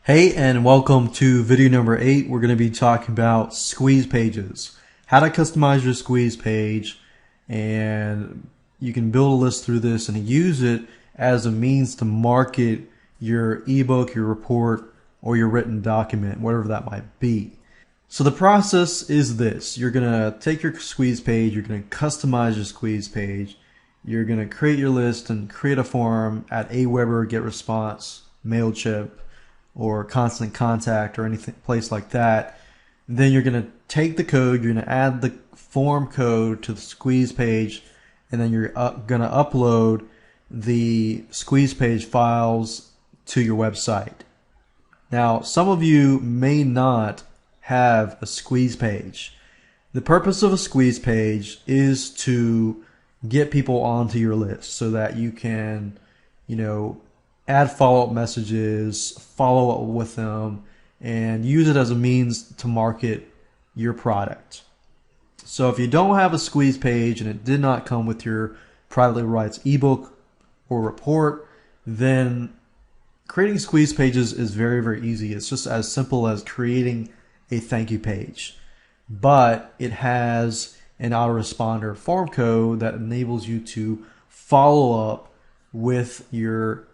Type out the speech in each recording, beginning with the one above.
Hey, and welcome to video number 8. We're going to be talking about squeeze pages. How to customize your squeeze page, and you can build a list through this and use it as a means to market your ebook, your report, or your written document, whatever that might be. So the process is this. You're going to take your squeeze page, you're going to customize your squeeze page, you're going to create your list and create a form at Aweber, GetResponse, MailChimp, or Constant Contact or anything place like that. Then you're going to take the code, you're going to add the form code to the squeeze page, and then you're going to upload the squeeze page files to your website. Now, some of you may not have a squeeze page. The purpose of a squeeze page is to get people onto your list so that you can, add follow-up messages, follow up with them, and use it as a means to market your product. So if you don't have a squeeze page and it did not come with your Privately Rights ebook or report, then creating squeeze pages is very, very easy. It's just as simple as creating a thank you page. But it has an autoresponder form code that enables you to follow up with your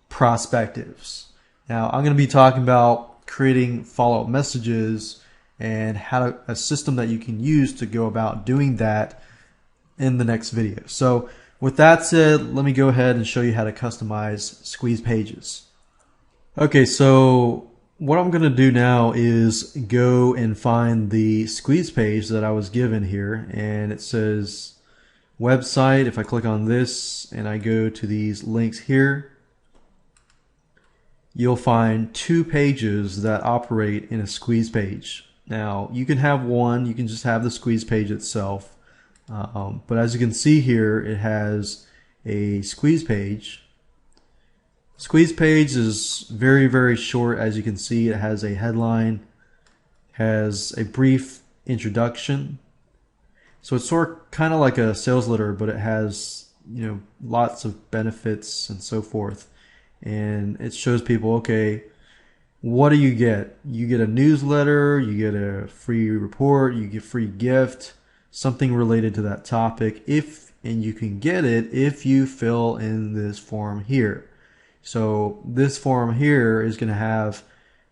prospectives. Now, I'm going to be talking about creating follow-up messages and a system that you can use to go about doing that in the next video. So with that said, let me go ahead and show you how to customize squeeze pages. Okay, so what I'm going to do now is go and find the squeeze page that I was given here, and it says website. If I click on this and I go to these links here, you'll find two pages that operate in a squeeze page. Now, you can have one, you can just have the squeeze page itself. But as you can see here, it has a squeeze page. Squeeze page is very, very short. As you can see, it has a headline, has a brief introduction. So it's kind of like a sales letter, but it has, lots of benefits and so forth. And it shows people, okay, what do you get? You get a newsletter, you get a free report, you get free gift, something related to that topic, and you can get it if you fill in this form here. So this form here is going to have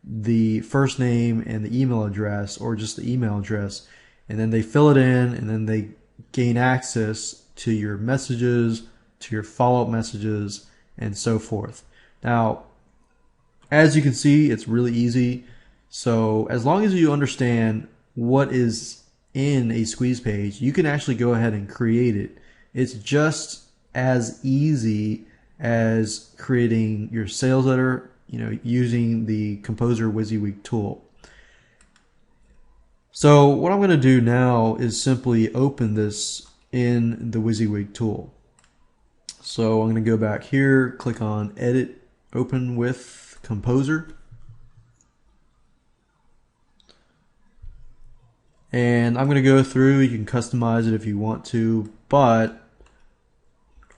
the first name and the email address, or just the email address, and then they fill it in, and then they gain access to your messages, to your follow-up messages, and so forth. Now, as you can see, it's really easy. So as long as you understand what is in a squeeze page, you can actually go ahead and create it. It's just as easy as creating your sales letter, using the Composer WYSIWYG tool. So what I'm going to do now is simply open this in the WYSIWYG tool. So I'm going to go back here, click on Edit, Open with Composer. And I'm going to go through. You can customize it if you want to, but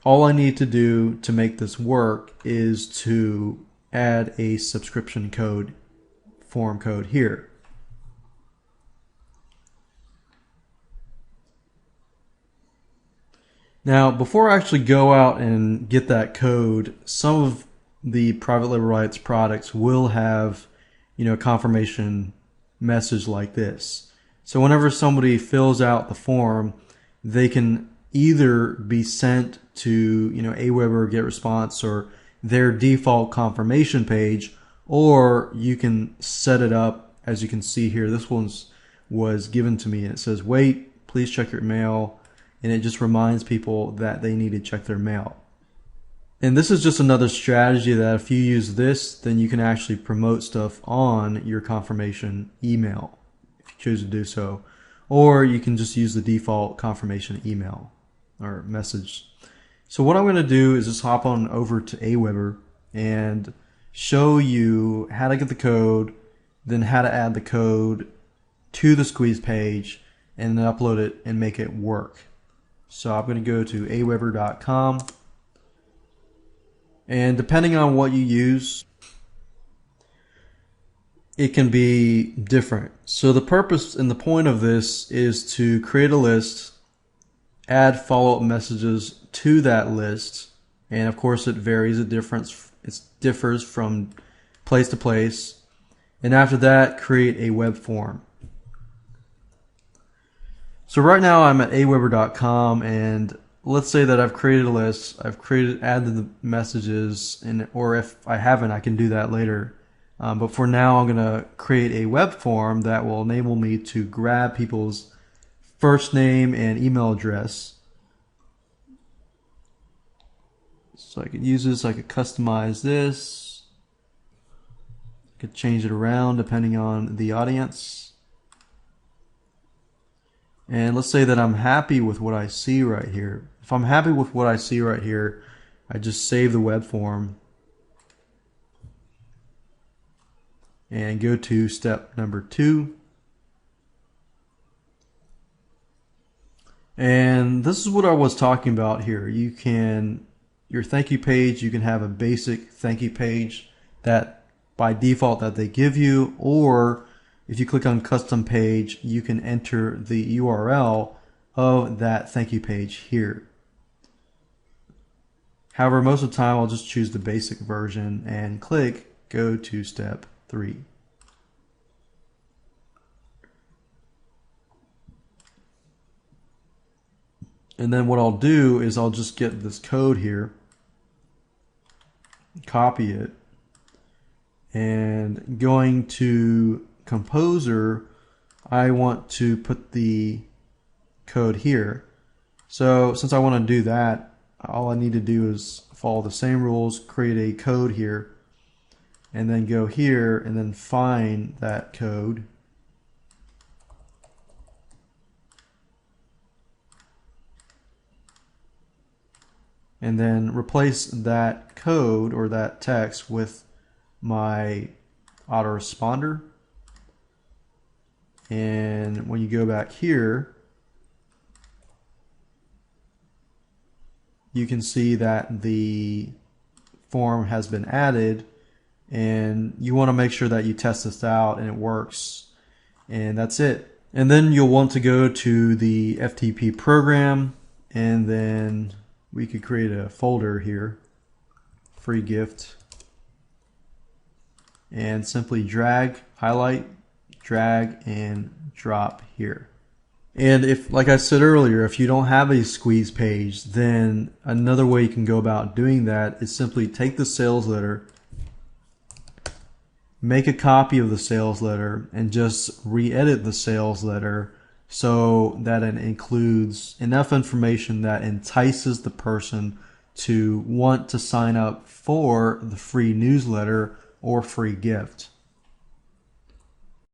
all I need to do to make this work is to add a subscription code, form code here. Now, before I actually go out and get that code, some of the Privately Rights products will have, a confirmation message like this. So whenever somebody fills out the form, they can either be sent to, Aweber, GetResponse, or their default confirmation page, or you can set it up. As you can see here, this one was given to me, and it says, wait, please check your mail. And it just reminds people that they need to check their mail. And this is just another strategy that if you use this, then you can actually promote stuff on your confirmation email if you choose to do so. Or you can just use the default confirmation email or message. So what I'm going to do is just hop on over to Aweber and show you how to get the code, then how to add the code to the squeeze page, and then upload it and make it work. So I'm going to go to aweber.com, and depending on what you use, it can be different. So the purpose and the point of this is to create a list, add follow-up messages to that list, and of course it varies. It differs from place to place. And after that, create a web form. So right now I'm at aweber.com, and let's say that I've created a list, added the messages, or if I haven't, I can do that later. But for now, I'm going to create a web form that will enable me to grab people's first name and email address. So I could use this, I could customize this, I could change it around depending on the audience. And let's say that I'm happy with what I see right here. If I'm happy with what I see right here, I just save the web form and go to step number 2. And this is what I was talking about here. Your thank you page, you can have a basic thank you page that by default that they give you, or if you click on custom page, you can enter the URL of that thank you page here. However, most of the time I'll just choose the basic version and click go to step 3. And then what I'll do is I'll just get this code here, copy it, and going to Composer, I want to put the code here. So since I want to do that, all I need to do is follow the same rules, create a code here, and then go here and then find that code. And then replace that code or that text with my autoresponder. And when you go back here, you can see that the form has been added, and you want to make sure that you test this out and it works, and that's it. And then you'll want to go to the FTP program, and then we could create a folder here, free gift, and simply drag, highlight, drag, and drop here. And if, like I said earlier, if you don't have a squeeze page, then another way you can go about doing that is simply take the sales letter, make a copy of the sales letter, and just re-edit the sales letter so that it includes enough information that entices the person to want to sign up for the free newsletter or free gift.